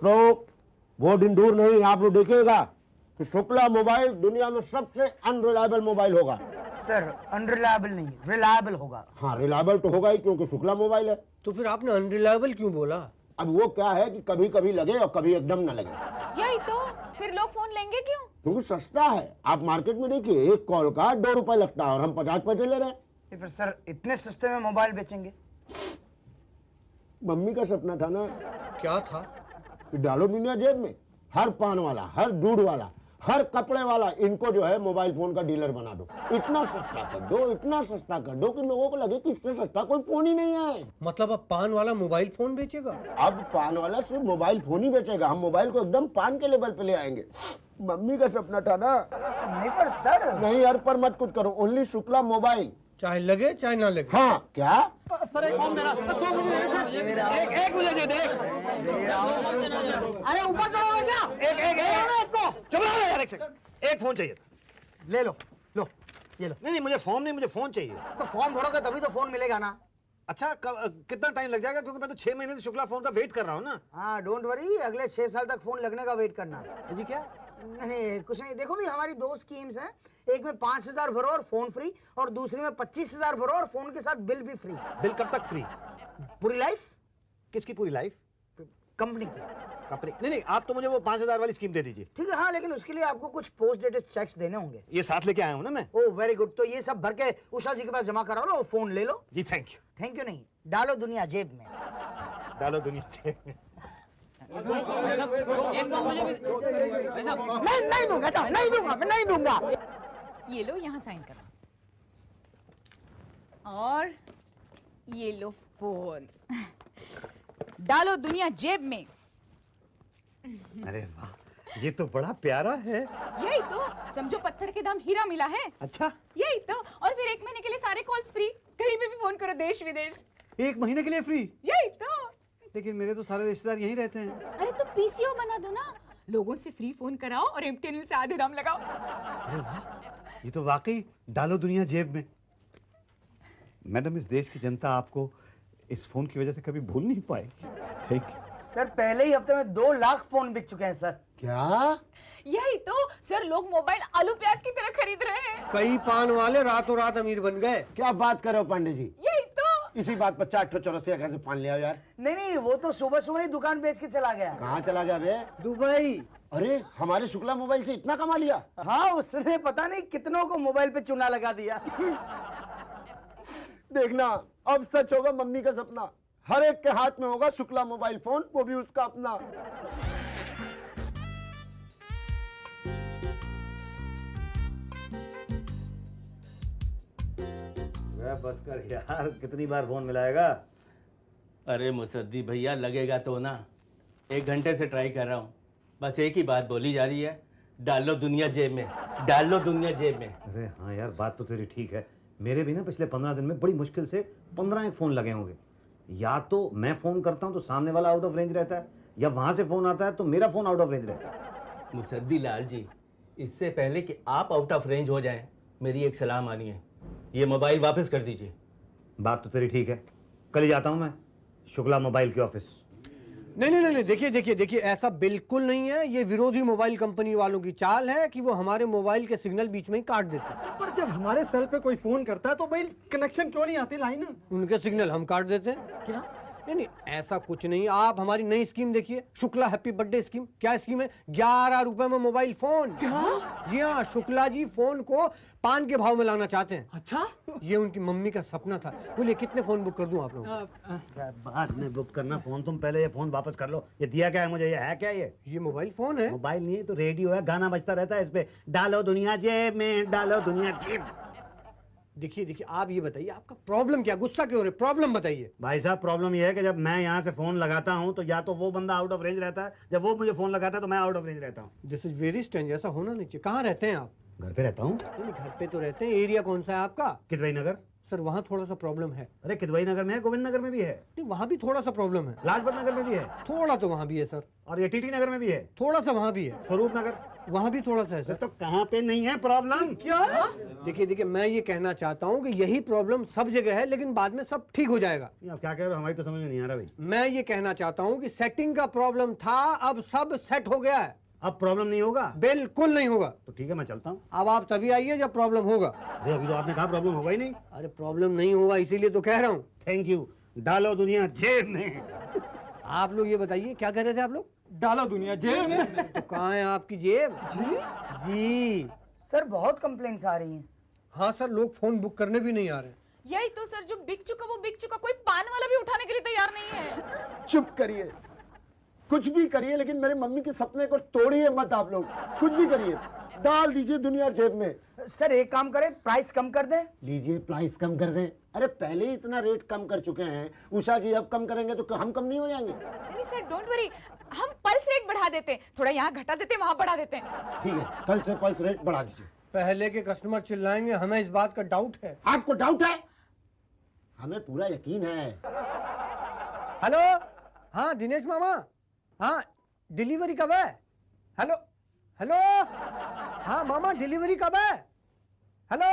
दोस्तों, वो दिन दूर नहीं, आप लोग देखिएगा कि शुक्ला मोबाइल दुनिया में सबसे अनरिलायबल मोबाइल होगा। सर अनरिलायबल नहीं, रिलायबल होगा। हाँ, रिलायबल तो होगा ही क्योंकि शुक्ला मोबाइल है। तो फिर आपने अनरिलायबल क्यों बोला? अब वो क्या है कि कभी कभी लगे और कभी एकदम न लगे। यही तो, फिर लोग फोन लेंगे क्यों? क्योंकि सस्ता है। आप मार्केट में देखिए, एक कॉल का 2 रुपए लगता है और हम 50 पैसे ले रहे हैं। फिर सर इतने सस्ते में मोबाइल बेचेंगे? मम्मी का सपना था ना क्या था? कि डालो दुनिया जेब में। हर पान वाला, हर दूध वाला, हर कपड़े वाला इनको जो है मोबाइल फोन का डीलर बना दो। इतना सस्ता कर दो, इतना सस्ता कर दो कि लोगों को लगे कि इससे सस्ता कोई फोन ही नहीं है। मतलब अब पान वाला मोबाइल फोन बेचेगा? अब पान वाला सिर्फ मोबाइल फोन ही बेचेगा। हम मोबाइल को एकदम पान के लेवल पे ले आएंगे। मम्मी का सपना था ना। नहीं पर सर। नहीं यार, पर मत कुछ करो, ओनली शुक्ला मोबाइल, चाहे लगे चाहे ना लगे। हाँ क्या सर एक फॉर्म देना, 2 मुझे दे दे सर। एक मुझे दे दे। अरे ऊपर चढ़ो क्या? एक को चुप रहो यार, एक सेकंड। एक फोन चाहिए। ले लो, लो ये लो। नहीं मुझे फॉर्म नहीं, मुझे फोन चाहिए। तो फॉर्म भरोगे तभी तो फोन मिलेगा ना। अच्छा कितना टाइम लग जाएगा? क्योंकि मैं तो 6 महीने से शुक्ला फोन का वेट कर रहा हूँ ना। हाँ डोंट वरी, अगले 6 साल तक फोन लगने का वेट करना। जी क्या? नहीं कुछ नहीं, देखो भी हमारी 2 स्कीम्स हैं। एक में 5,000 भरो और फोन फ्री, और दूसरी में 25,000 भरो और फोन के साथ बिल भी फ्री। बिल कब तक फ्री? पूरी लाइफ। किसकी पूरी लाइफ? कंपनी की। कंपनी? नहीं आप तो मुझे वो 5,000 वाली स्कीम दे दीजिए। ठीक है हाँ, लेकिन उसके लिए आपको कुछ पोस्ट डेटेड चेक्स देने होंगे। ये साथ लेके आया हूँ ना मैं। ओह वेरी गुड, तो ये सब भर के उषा जी के पास जमा करा लो और फोन ले लो। जी थैंक यू। थैंक यू नहीं, डालो दुनिया जेब में। डालो दुनिया से। नहीं दूंगा, नहीं दूंगा, मैं नहीं दूंगा। ये लो, यहाँ साइन करो। और ये लो फोन, डालो दुनिया जेब में। अरे वाह, ये तो बड़ा प्यारा है। यही तो, समझो पत्थर के दाम हीरा मिला है। अच्छा, यही तो, और फिर 1 महीने के लिए सारे कॉल्स फ्री, कहीं पे भी फोन करो, देश विदेश। 1 महीने के लिए फ्री? यही तो। लेकिन मेरे तो सारे रिश्तेदार यहीं रहते हैं। अरे तो पीसीओ बना दो ना, लोगों से फ्री फोन कराओ और एमटीएनएल से आधे दाम लगाओ। अरे वाह, ये तो वाकई डालो दुनिया जेब में। मैडम, इस देश की जनता आपको इस फोन की वजह से कभी भूल नहीं पाएगी। Thank you. सर पहले ही हफ्ते में 2 लाख फोन बिक चुके हैं सर। क्या? यही तो सर, लोग मोबाइल आलू प्याज की तरह खरीद रहे हैं। कई पान वाले रातों रात अमीर बन गए। क्या बात कर रहे हो पांडे जी? यही तो। इसी बात पर 4 चौरसिया घर से पान ले आओ यार। नहीं वो तो सुबह सुबह ही दुकान बेच के चला गया। कहाँ चला गया बे? दुबई। अरे हमारे शुक्ला मोबाइल से इतना कमा लिया। हाँ उसने पता नहीं कितनों को मोबाइल पे चूना लगा दिया। देखना, अब सच होगा मम्मी का सपना। हर एक के हाथ में होगा शुक्ला मोबाइल फोन, वो भी उसका अपना। बस कर यार, कितनी बार फोन मिलाएगा? अरे मुसद्दी भैया, लगेगा तो ना। 1 घंटे से ट्राई कर रहा हूँ, बस एक ही बात बोली जा रही है, डाल लो दुनिया जेब में, डाल लो दुनिया जेब में। अरे हाँ यार, बात तो तेरी ठीक है। मेरे भी ना पिछले 15 दिन में बड़ी मुश्किल से 15 एक फ़ोन लगे होंगे। या तो मैं फ़ोन करता हूँ तो सामने वाला आउट ऑफ रेंज रहता है, या वहाँ से फ़ोन आता है तो मेरा फ़ोन आउट ऑफ रेंज रहता है। मुसद्दी लाल जी, इससे पहले कि आप आउट ऑफ रेंज हो जाएं, मेरी एक सलाह मानिए, ये मोबाइल वापस कर दीजिए। बात तो तेरी ठीक है, कल ही जाता हूँ मैं शुक्ला मोबाइल के ऑफिस। नहीं, देखिए, ऐसा बिल्कुल नहीं है। ये विरोधी मोबाइल कंपनी वालों की चाल है कि वो हमारे मोबाइल के सिग्नल बीच में ही काट देते हैं। पर जब हमारे सेल पे कोई फोन करता है तो भाई कनेक्शन क्यों नहीं आती लाइन? उनके सिग्नल हम काट देते हैं। क्या? नहीं, ऐसा कुछ नहीं। आप हमारी नई स्कीम देखिए, शुक्ला हैप्पी बर्थडे स्कीम। क्या स्कीम है? 11 रुपए में मोबाइल फोन। क्या? जी हाँ, शुक्ला जी फोन को पान के भाव में लाना चाहते हैं। अच्छा, ये उनकी मम्मी का सपना था। बोलिए कितने फोन बुक कर दूं आप लोगों को? बाद में बुक करना फोन, तुम पहले ये फोन वापस कर लो। ये दिया क्या है मुझे? ये है क्या? ये मोबाइल फोन है। मोबाइल नहीं है तो रेडियो है, गाना बजता रहता है इस पे, डालो दुनिया जेब में, डालो दुनिया जेब। देखिए, आप ये बताइए, आपका प्रॉब्लम क्या? गुस्सा क्यों हो रहे? प्रॉब्लम बताइए। भाई साहब, प्रॉब्लम ये है कि जब मैं यहाँ से फोन लगाता हूँ तो या तो वो बंदा आउट ऑफ रेंज रहता है, जब वो मुझे फोन लगाता है तो मैं आउट ऑफ रेंज रहता हूँ। दिस इज वेरी स्ट्रेंज, ऐसा होना नहीं चाहिए। कहाँ रहते हैं आप? घर पे रहता हूँ। नहीं, घर पे तो रहते हैं। एरिया कौन सा है आपका? कितवई नगर। सर वहाँ थोड़ा सा प्रॉब्लम है। अरे किदवई नगर में है, गोविंद नगर में भी है, नहीं वहाँ भी थोड़ा सा प्रॉब्लम है। लाजपत नगर में भी है, थोड़ा तो वहाँ भी है सर। और ये टीटी नगर में भी है, थोड़ा सा वहाँ भी है। स्वरूप नगर, वहाँ भी थोड़ा सा है सर। तो कहाँ पे नहीं है प्रॉब्लम? क्या है? देखिए देखिए, मैं ये कहना चाहता हूँ कि यही प्रॉब्लम सब जगह है, लेकिन बाद में सब ठीक हो जाएगा। आप क्या कह रहे हो, हमारी तो समझ में नहीं आ रहा भाई। मैं ये कहना चाहता हूँ कि सेटिंग का प्रॉब्लम था, अब सब सेट हो गया है। अब प्रॉब्लम नहीं होगा? बिल्कुल नहीं होगा। तो ठीक है, मैं चलता हूँ। अब आप तभी आइए जब प्रॉब्लम होगा। अरे अभी तो आपने कहा प्रॉब्लम होगा ही नहीं। अरे प्रॉब्लम नहीं होगा इसीलिए तो कह रहा हूँ। थैंक यू, डालो दुनिया जेब में। आप लोग ये बताइए क्या कह रहे थे आप लोग? डालो दुनिया जेब में। तो कहाँ है आपकी जेब? जी सर बहुत कंप्लेंट्स आ रही हैं। हाँ सर, लोग फोन बुक करने भी नहीं आ रहे। यही तो सर, जो बिक चुका वो बिक चुका, कोई पान वाला भी उठाने के लिए तैयार नहीं है। चुप करिए, कुछ भी करिए, लेकिन मेरे मम्मी के सपने को तोड़िए मत आप लोग। कुछ भी करिए, डाल दीजिए दुनिया जेब में। सर एक काम करें, प्राइस कम कर दें। लीजिए प्राइस कम कर दें। अरे पहले ही इतना रेट कम कर चुके हैं उषा जी, अब कम करेंगे तो हम कम नहीं हो जाएंगे? नहीं सर डोंट वरी, हम पल्स रेट बढ़ा देते हैं, थोड़ा यहाँ घटा देते हैं वहाँ बढ़ा देते हैं। ठीक है, कल से पल्स रेट बढ़ा दीजिए। पहले के कस्टमर चिल्लाएंगे, हमें इस बात का डाउट है। आपको डाउट है? हमें पूरा यकीन है। हेलो, हाँ दिनेश मामा, हाँ डिलीवरी कब है? हेलो हेलो, हाँ मामा डिलीवरी कब है? हेलो,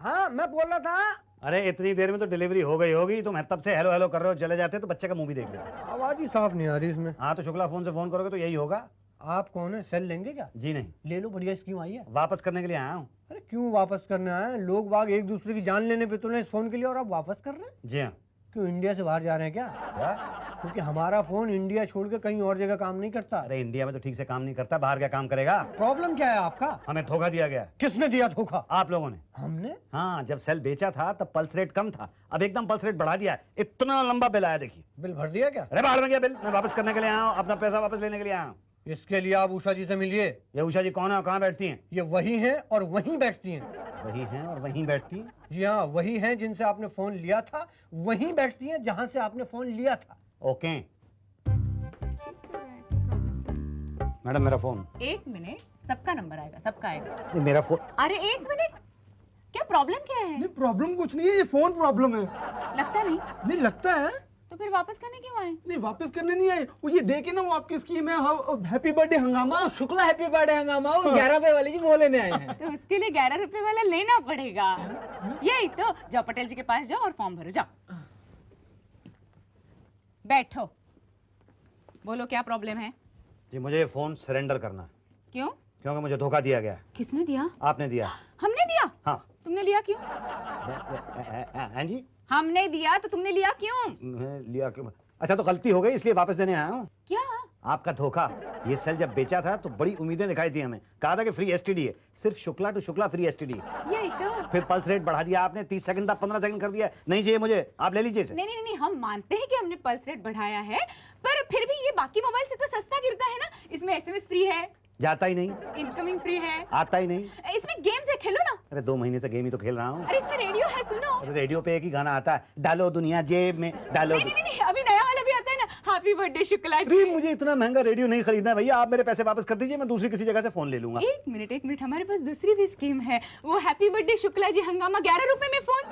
हाँ मैं बोल रहा था। अरे इतनी देर में तो डिलीवरी हो गई होगी, तुम तब से हेलो हेलो कर रहे हो, चले जाते तो बच्चे का मुंह भी देख लेते। आवाज ही साफ नहीं आ रही इसमें। हाँ तो शुक्ला फोन से फोन करोगे तो यही होगा। आप कौन है, सेल लेंगे क्या? जी नहीं, ले लो, बढ़िया स्कीम आई है। वापस करने के लिए आया हूँ। अरे क्यों वापस करने आए? लोग बाग एक दूसरे की जान लेने पे तुले इस फोन के लिए, और आप वापस कर रहे हैं? जी हाँ। क्यों, इंडिया से बाहर जा रहे हैं क्या? क्योंकि हमारा फोन इंडिया छोड़ के कहीं और जगह काम नहीं करता। अरे इंडिया में तो ठीक से काम नहीं करता, बाहर क्या काम करेगा? प्रॉब्लम क्या है आपका? हमें धोखा दिया गया। किसने दिया धोखा? आप लोगों ने। हमने? हाँ, जब सेल बेचा था तब पल्स रेट कम था, अब एकदम पल्स रेट बढ़ा दिया है। इतना लंबा बिल आया, देखिए। बिल भर दिया क्या? अरे बाहर में गया बिल, मैं वापस करने के लिए आया हूँ, अपना पैसा वापस लेने के लिए आया हूँ। इसके लिए आप उषा जी से मिलिए। ये उषा जी कौन है और कहाँ बैठती हैं? ये वही हैं और वहीं बैठती हैं। वही हैं और वहीं बैठती हैं? जी हाँ, वही हैं जिनसे आपने फोन लिया था, वहीं बैठती हैं जहां से आपने फोन लिया था। ओके मैडम, मेरा फोन। एक मिनट, सबका नंबर आएगा, सबका आएगा। नहीं, मेरा फोन। अरे एक मिनट, क्या प्रॉब्लम क्या है? नहीं प्रॉब्लम कुछ नहीं है, ये फोन प्रॉब्लम है। लगता नहीं। नहीं लगता है। तो फिर वापस करने क्यों आए? नहीं वापस करने नहीं आए, वो ये देखे ना, वो आपकी स्कीम है हैप्पी बर्थडे हंगामा, शुक्ला हैप्पी बर्थडे हंगामा, वो 11 रुपए वाली जी वो लेने आए हैं। तो उसके लिए 11 रुपए वाला लेना पड़ेगा। यही तो, जाओ पटेल जी के पास जाओ और फॉर्म भरो, जाओ बैठो। बोलो क्या प्रॉब्लम है? जी मुझे ये फोन सरेंडर करना है। क्यों? क्योंकि मुझे धोखा दिया गया। किसने दिया? आपने दिया। हमने दिया? हाँ। तुमने लिया क्यों? हैं जी? हमने दिया तो तुमने लिया क्यों? मैं लिया क्यों? अच्छा तो गलती हो गई इसलिए वापस देने आया हूँ। क्या? आपका धोखा। ये सेल जब बेचा था तो बड़ी उम्मीदें दिखाई थी हमें, कहा था कि फ्री एसटीडी है, सिर्फ Shukla to Shukla free STD. यही तो। फिर पल्स रेट बढ़ा दिया आपने, 30 सेकंड था 15 सेकंड कर दिया। नहीं चाहिए मुझे, आप ले लीजिए इसे। नहीं नहीं नहीं, हम मानते हैं कि हमने पल्स रेट बढ़ाया है, पर फिर भी ये बाकी मोबाइल से तो सस्ता गिरता है ना। इसमें एसएमएस फ्री है, जाता ही नहीं, इनकमिंग फ्री है, आता ही नहीं। इसमें गेम्स है, खेलो ना। अरे 2 महीने से गेम ही तो खेल रहा हूँ। अरे इसमें रेडियो है, सुनो। अरे रेडियो पे एक ही गाना आता है, डालो दुनिया जेब में, डालो। नहीं नहीं नहीं, अभी नया वाला भी आता है ना, हैप्पी बर्थडे शुक्ला जी। अरे मुझे इतना महंगा रेडियो नहीं खरीदना है भैया, आप मेरे पैसे वापस कर दीजिए, मैं दूसरी किसी जगह से फोन ले लूंगा। एक मिनट, हमारे पास दूसरी भी स्कीम है, वो हैप्पी बर्थडे शुक्ला जी हंगामा, 11 रुपए में फोन।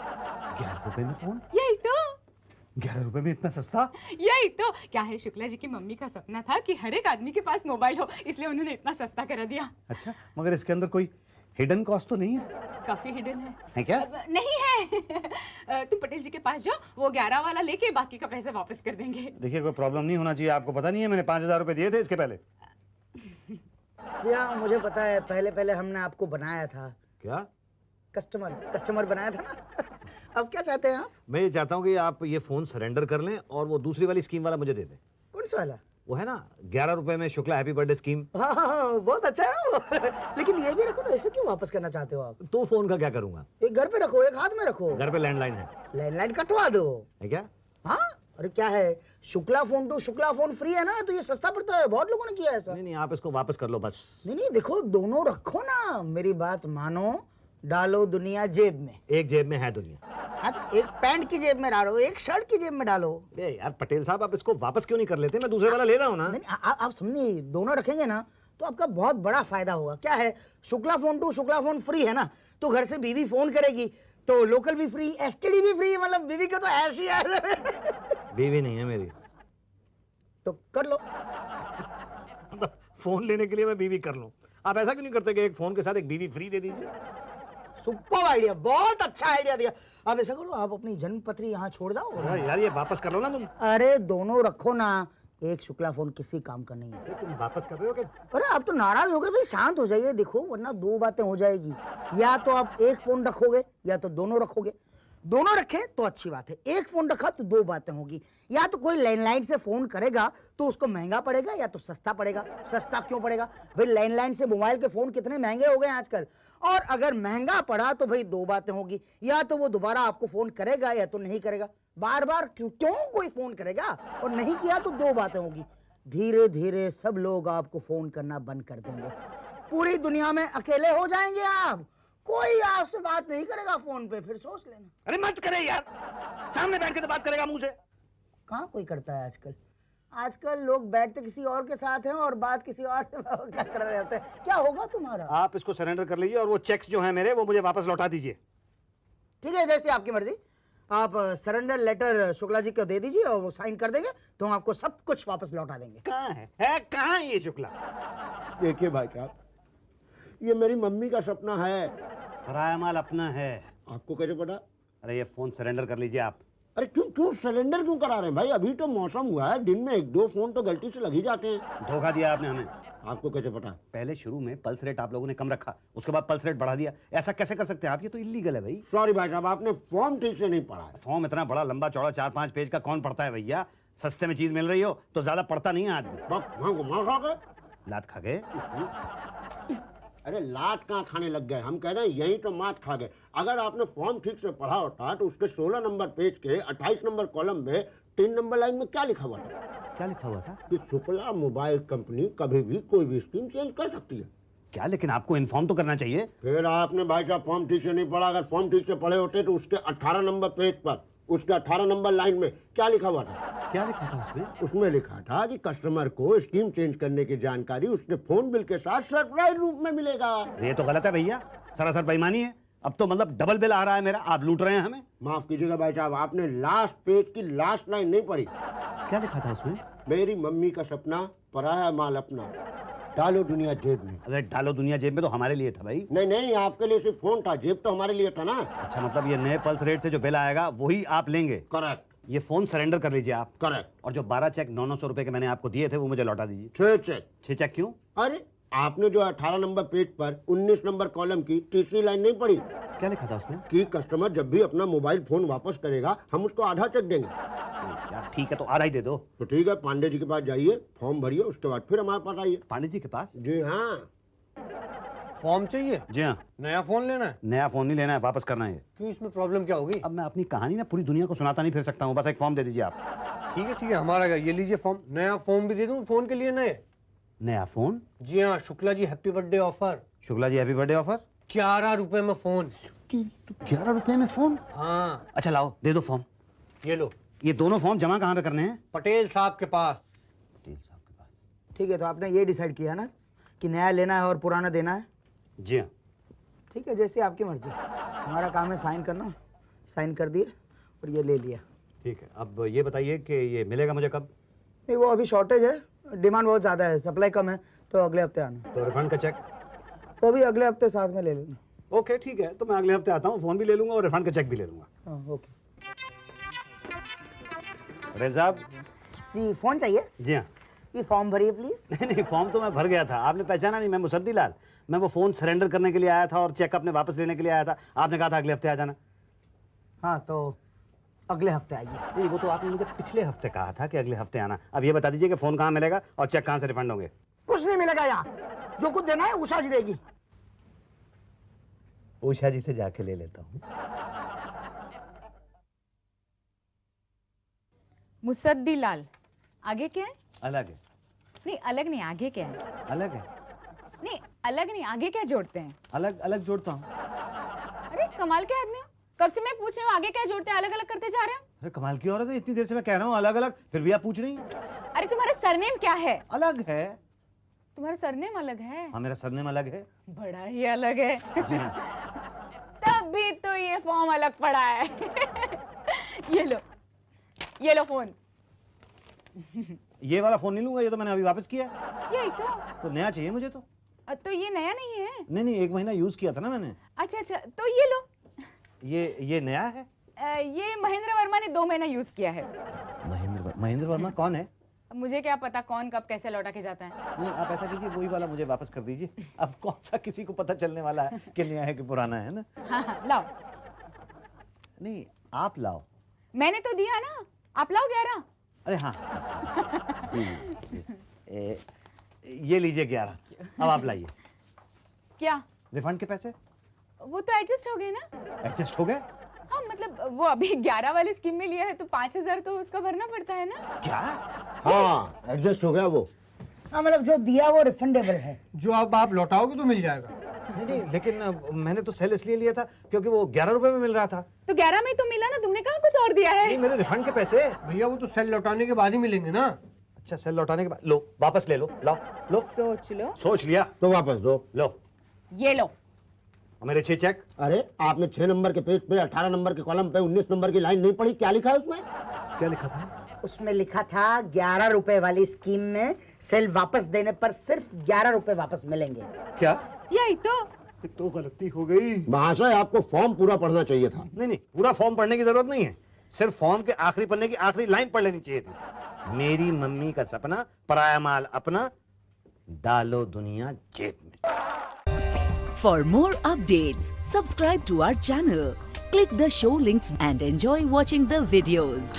11 रुपए में फोन? यही तो। 11 रुपए में इतना सस्ता? यही तो। क्या है, शुक्ला जी की मम्मी का सपना था कि हर एक आदमी के पास मोबाइल हो, इसलिए उन्होंने इतना सस्ता करा दिया। अच्छा, मगर इसके अंदर कोई हिडन कॉस्ट तो नहीं है? काफी हिडन है क्या? नहीं है। तुम पटेल जी के पास जाओ, वो 11 वाला लेके बाकी का पैसा वापस कर देंगे। देखिए कोई प्रॉब्लम नहीं होना चाहिए, आपको पता नहीं है मैंने 5000 रुपए दिए थे इसके पहले। जी हाँ मुझे पता है, पहले हमने आपको बनाया था। क्या? कस्टमर बनाया था ना। अब क्या चाहते हैं आप? मैं ये चाहता हूँ कि आप ये फोन सरेंडर कर लें और वो दूसरी वाली स्कीम वाला मुझे दे दें। कौन सा वाला? वो है ना 11 रुपए में शुक्ला हैप्पी बर्थडे स्कीम। हाँ, बहुत अच्छा है वो। लेकिन ये भी रखो ना, ऐसे क्यों वापस करना चाहते हो आप? तो फोन का क्या करूंगा? एक घर पे रखो, एक हाथ में रखो। घर पे लैंडलाइन है। लैंडलाइन कटवा दो। है क्या? हाँ, अरे क्या है, Shukla phone to Shukla phone free है ना, तो ये सस्ता पड़ता है। बहुत लोगों ने किया है ऐसा। नहीं आप इसको वापस कर लो बस। नहीं देखो, दोनों रखो ना, मेरी बात मानो, डालो दुनिया जेब में। एक जेब में है दुनिया। हाँ, तो एक पैंट की जेब में डालो, एक शर्ट की जेब में डालो। यार पटेल साहब, आप इसको वापस क्यों नहीं कर लेते? मैं दूसरे वाला ले रहा हूँ ना। नहीं, आप समझिए, दोनों रखेंगे ना तो आपका बहुत बड़ा फायदा होगा। क्या है, Shukla phone to Shukla phone free है ना, तो घर से बीवी फोन करेगी तो लोकल भी फ्री, एसटीडी भी फ्री, मतलब बीवी का तो ऐसी है। बीवी नहीं है मेरी। तो कर लो। फोन लेने के लिए मैं बीवी कर लूं? आप ऐसा क्यों नहीं करते कि एक फोन के साथ एक बीवी फ्री दे दीजिए? सुपर आइडिया, बहुत अच्छा आइडिया दिया। आप ऐसा करो, आप अपनी जन्म पत्री यहाँ छोड़ जाओ। यार ये वापस कर लो ना तुम। अरे दोनों रखो ना, एक शुक्ला फोन किसी काम का नहीं है। तुम वापस कर रहे हो कि? अरे आप तो नाराज हो गए भाई, शांत हो जाइए। देखो वरना दो बातें हो जाएगी, या तो आप एक फोन रखोगे या तो दोनों रखोगे। दोनों रखे तो अच्छी बात है, एक फोन रखा तो दो बातें होगी। या तो कोई लैंडलाइन से फोन करेगा तो उसको महंगा पड़ेगा, या तो सस्ता पड़ेगा। सस्ता क्यों पड़ेगा भाई, लैंडलाइन से मोबाइल के फोन कितने महंगे हो गए आजकल। और अगर महंगा पड़ा तो भाई दो बातें होगी, या तो वो दोबारा आपको फोन करेगा या तो नहीं करेगा। बार बार क्यों कोई फोन करेगा, और नहीं किया तो दो बातें होगी। धीरे धीरे सब लोग आपको फोन करना बंद कर देंगे, पूरी दुनिया में अकेले हो जाएंगे आप। कोई आपसे बात नहीं करेगा फोन पे, फिर सोच लेना। अरे मत करे यार, सामने बैठ के तो बात करेगा मुंह से। कहाँ कोई करता है आजकल। आजकल लोग बैठते किसी और के साथ हैं और बात किसी और से क्या कर रहे होते हैं। क्या होगा तुम्हारा? आप इसको सरेंडर कर लीजिए और वो चेक्स जो है मेरे वो मुझे वापस लौटा दीजिए। ठीक है, जैसे आपकी मर्जी। आप सरेंडर लेटर शुक्ला जी को दे दीजिए और वो साइन कर देंगे तो हम आपको सब कुछ वापस लौटा देंगे। कहाँ है कहाँ है ये शुक्ला? देखिए भाई साहब, ये मेरी मम्मी का सपना है। पराया माल अपना है। आपको कैसे पता? अरे ये फोन सरेंडर कर लीजिए आप। अरे क्यों सिलेंडर क्यों करा रहे हैं भाई? अभी तो मौसम हुआ है, दिन में एक दो फोन तो गलती से लग ही जाते हैं। धोखा दिया आपने हमें। आपको कैसे पता? पहले शुरू में पल्स रेट आप लोगों ने कम रखा, उसके बाद पल्स रेट बढ़ा दिया। ऐसा कैसे कर सकते हैं आप? ये तो इलीगल है भाई। सॉरी भाई साहब, आपने फॉर्म ठीक से नहीं पढ़ा है। फॉर्म इतना बड़ा लंबा चौड़ा 4-5 पेज का कौन पढ़ता है भैया? सस्ते में चीज मिल रही हो तो ज्यादा पढ़ता नहीं है आदमी। माँ खा गए, लात खा गए। अरे लात कहाँ खाने लग गए, हम कह रहे हैं यही तो मात खा गए। अगर आपने फॉर्म ठीक से पढ़ा होता तो उसके 16 नंबर पेज के 28 नंबर कॉलम में 3 नंबर लाइन में क्या लिखा हुआ था? क्या लिखा हुआ था? कि शुक्ला मोबाइल कंपनी कभी भी कोई भी स्कीम चेंज कर सकती है। क्या? लेकिन आपको इन्फॉर्म तो करना चाहिए। फिर आपने भाई साहब फॉर्म ठीक से नहीं पढ़ा। अगर फॉर्म ठीक से पढ़े होते तो उसके 18 नंबर पेज पर, उसके 18 नंबर लाइन में क्या लिखा हुआ था? क्या लिखा था उसमें? उसमें लिखा था कि कस्टमर को स्कीम चेंज करने की जानकारी उसके फोन बिल के साथ सरप्राइज रूप में मिलेगा। ये तो गलत है भैया, सरासर बेईमानी है। अब तो मतलब डबल बिल आ रहा है मेरा, आप लूट रहे हैं हमें। माफ कीजिएगा भाई साहब, आपने लास्ट पेज की लास्ट लाइन नहीं पढ़ी। क्या लिखा था उसमें? मेरी मम्मी का सपना, पराया माल अपना, डालो दुनिया जेब में। अरे डालो दुनिया जेब में तो हमारे लिए था भाई। नहीं, आपके लिए सिर्फ फोन था, जेब तो हमारे लिए था ना। अच्छा, मतलब ये नए पल्स रेट से जो बिल आएगा वही आप लेंगे? करेक्ट। ये फोन सरेंडर कर लीजिए आप। करेक्ट। और जो 12 चेक 900 रुपए के मैंने आपको दिए थे वो मुझे लौटा दीजिए। 6 चेक। 6 चेक क्यों? अरे आपने जो 18 नंबर पेज पर 19 नंबर कॉलम की तीसरी लाइन नहीं पढ़ी? क्या लिखा था उसमें? कि कस्टमर जब भी अपना मोबाइल फोन वापस करेगा हम उसको आधा चेक देंगे। यार ठीक है, तो आधा ही दे दो। तो ठीक है, पांडे जी के पास जाइए, फॉर्म भरिए, उसके बाद फिर हमारे पास आइए। पांडे जी के पास? जी हाँ। फॉर्म चाहिए? जी हाँ। नया फोन लेना है? नया फोन नहीं लेना है, वापस करना है। क्यों, इसमें प्रॉब्लम क्या होगी? अब मैं अपनी कहानी ना पूरी दुनिया को सुनाता नहीं फिर सकता हूँ, बस एक फॉर्म दे दीजिए आप। ठीक है हमारा क्या, ये लीजिए फॉर्म। नया फॉर्म भी दे दूं फोन के लिए नए? नया फोन? जी हाँ, Shukla ji happy birthday offer. Shukla ji happy birthday offer. 11 रुपए में फोन। 11 रुपए में फोन? हाँ। अच्छा लाओ, दे दो फॉर्म। ये लो। ये दोनों फॉर्म जमा कहाँ पे करने हैं? पटेल साहब के पास। पटेल साहब के पास। ठीक है, तो आपने ये डिसाइड किया ना कि नया लेना है और पुराना देना है? जी हाँ। ठीक है, जैसे आपकी मर्जी। हमारा काम है साइन करना, साइन कर दिए और ये ले लिया। ठीक है, अब ये बताइए कि ये मिलेगा मुझे कब? नहीं, वो अभी शॉर्टेज है, डिमांड बहुत ज़्यादा है, सप्लाई कम है, तो अगले हफ्ते आना। तो रिफंड का चेक? वो भी अगले हफ्ते साथ में ले लेना। ओके ठीक है, तो मैं अगले हफ्ते आता हूँ, फोन भी ले लूंगा और रिफंड का चेक भी ले लूंगा। हाँ ओके। पटेल साहब जी, फ़ोन चाहिए? जी हाँ। ये फॉर्म भरिए प्लीज़। नहीं, फॉर्म तो मैं भर गया था, आपने पहचाना नहीं, मैं मुसद्दी लाल। मैं वो फोन सरेंडर करने के लिए आया था और चेक अपने वापस लेने के लिए आया था। आपने कहा था अगले हफ्ते आ जाना। हाँ, तो अगले हफ्ते आइए। नहीं, वो तो आपने मुझे पिछले हफ्ते कहा था कि अगले हफ्ते आना। अब ये बता दीजिए कि फोन कहाँ मिलेगा और चेक कहाँ से रिफंड होंगे? कुछ नहीं मिलेगा यहाँ, जो कुछ देना है उषा जी देगी। उषा जी से जाके ले लेता हूँ। मुसद्दी लाल, आगे क्या है? अलग है। नहीं अलग नहीं, आगे क्या है? अलग है। नहीं अलग नहीं, आगे क्या जोड़ते हैं? अलग अलग जोड़ता हूँ। अरे कमाल के आदमी हो, कब से मैं पूछ रही हूँ आगे क्या जोड़ते हैं, अलग अलग करते जा रहे हो। अरे कमाल की औरत है, इतनी देर से मैं कह रहा हूँ अलग अलग, फिर भी आप पूछ रही हैं। अरे तुम्हारा सरनेम क्या है? अलग है। तुम्हारा सरनेम अलग है? हाँ, मेरा सरनेम अलग है। बड़ा ही अलग है। जी हाँ। तब अभी तो ये फॉर्म अलग पड़ा है। ये लो फोन। ये वाला फोन नहीं लूंगा, ये तो मैंने अभी वापस किया है। यही तो नया चाहिए मुझे तो। तो ये नया नहीं है। नहीं, 1 महीना यूज किया था ना मैंने। अच्छा, तो ये लो। ये नया है। ये महेंद्र वर्मा ने 2 महीना यूज किया है। महेंद्र वर्मा कौन है? मुझे क्या पता कौन कब कैसे लौटा के जाता है। नहीं, आप ऐसा कीजिए, वही वाला मुझे वापस कर दीजिए। अब कौन सा किसी को पता चलने वाला है कि नया है कि पुराना है ना। हाँ, लाओ। नहीं, आप लाओ। मैंने तो दिया ना, आप लाओ 11। अरे हाँ, जी, ये लीजिए 11। अब आप लाइए। क्या? रिफंड के पैसे? वो तो एडजस्ट हो गए ना। एडजस्ट हो गए? हाँ, मतलब वो अभी 11 वाली स्कीम में लिया है तो 5000 तो उसका भरना पड़ता है ना। क्या? हाँ, एडजस्ट हो गया वो। हाँ मतलब जो दिया वो रिफंडेबल है। जो अब आप लौटाओगे तो मिल जाएगा। नहीं, लेकिन मैंने तो सेल इसलिए लिया था क्योंकि वो 11 रुपए में मिल रहा था। तो 11 में तो मिला ना, तुमने कहा कुछ और दिया है। नहीं, मेरे रिफंड के पैसे। भैया वो तो सेल लौटाने के बाद ही मिलेंगे ना। अच्छा, सेल लौटाने के बाद लो, वापस ले लो। लाओ, लो। सोच लो। सोच लिया तो वापस दो। लो। ये लो। और मेरे 6 चेक। अरे आपने 6 नंबर के पेज पे 18 नंबर के कॉलम पे 19 नंबर की लाइन नहीं पढ़ी? क्या लिखा है उसमें? क्या लिखा था? उसमें लिखा था 11 रुपए वाली स्कीम में सेल वापस देने पर सिर्फ 11 रुपए वापस मिलेंगे। क्या? यही तो गलती हो गई। महाशय, आपको फॉर्म पूरा पढ़ना चाहिए था। नहीं, पूरा फॉर्म पढ़ने की जरूरत नहीं है, सिर्फ फॉर्म के आखिरी पन्ने की आखिरी लाइन पढ़ लेनी चाहिए थी। मेरी मम्मी का सपना, पराया माल अपना, डालो दुनिया जेब में। For more updates, subscribe to our channel, click the show links and enjoy watching the videos.